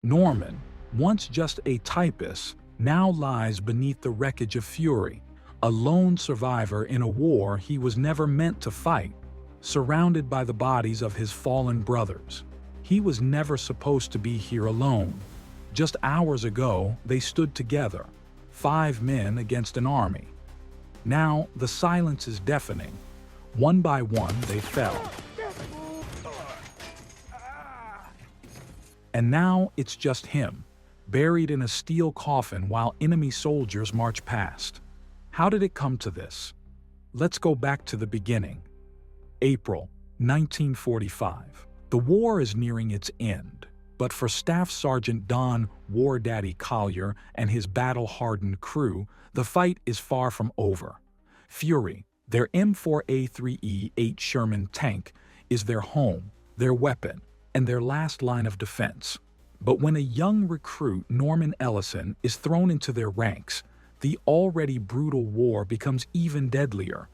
Norman, once just a typist, now lies beneath the wreckage of Fury, a lone survivor in a war he was never meant to fight, surrounded by the bodies of his fallen brothers. He was never supposed to be here alone. Just hours ago, they stood together, 5 men against an army. Now, the silence is deafening. One by one, they fell. And now it's just him, buried in a steel coffin while enemy soldiers march past. How did it come to this? Let's go back to the beginning. April 1945. The war is nearing its end, but for Staff Sergeant Don "War Daddy" Collier and his battle-hardened crew, the fight is far from over. Fury, their M4A3E8 Sherman tank, is their home, their weapon, and their last line of defense. But when a young recruit, Norman Ellison, is thrown into their ranks, the already brutal war becomes even deadlier.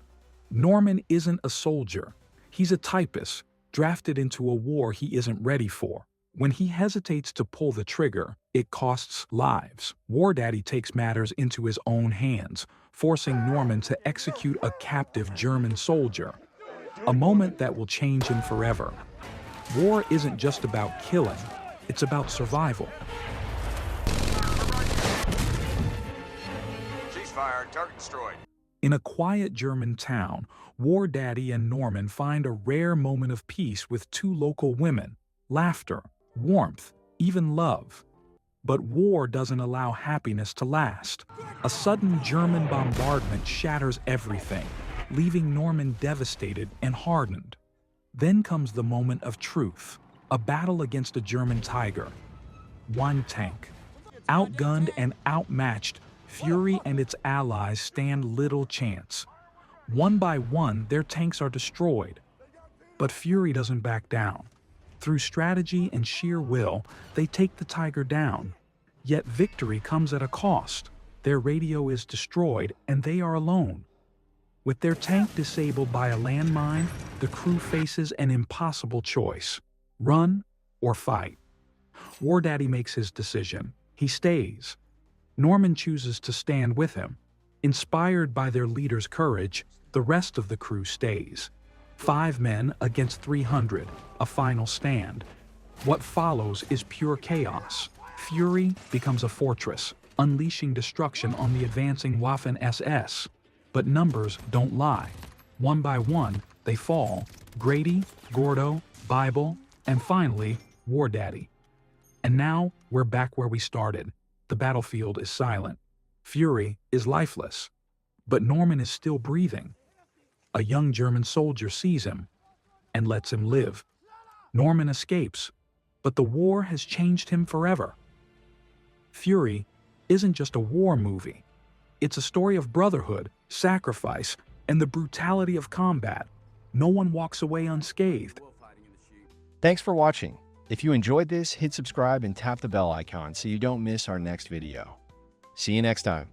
Norman isn't a soldier. He's a typist, drafted into a war he isn't ready for. When he hesitates to pull the trigger, it costs lives. War Daddy takes matters into his own hands, forcing Norman to execute a captive German soldier. A moment that will change him forever. War isn't just about killing, it's about survival. Ceasefire, target destroyed. In a quiet German town, War Daddy and Norman find a rare moment of peace with 2 local women. Laughter, warmth, even love. But war doesn't allow happiness to last. A sudden German bombardment shatters everything, leaving Norman devastated and hardened. Then comes the moment of truth, a battle against a German Tiger. One tank. Outgunned and outmatched, Fury and its allies stand little chance. One by one, their tanks are destroyed. But Fury doesn't back down. Through strategy and sheer will, they take the Tiger down. Yet victory comes at a cost. Their radio is destroyed, and they are alone. With their tank disabled by a landmine, the crew faces an impossible choice: run or fight. War Daddy makes his decision. He stays. Norman chooses to stand with him. Inspired by their leader's courage, the rest of the crew stays. 5 men against 300, a final stand. What follows is pure chaos. Fury becomes a fortress, unleashing destruction on the advancing Waffen-SS. But numbers don't lie. One by one, they fall. Grady, Gordo, Bible, and finally, War Daddy. And now, we're back where we started. The battlefield is silent. Fury is lifeless. But Norman is still breathing. A young German soldier sees him and lets him live. Norman escapes, but the war has changed him forever. Fury isn't just a war movie. It's a story of brotherhood, sacrifice, and the brutality of combat. No one walks away unscathed. Thanks for watching. If you enjoyed this, hit subscribe and tap the bell icon so you don't miss our next video. See you next time.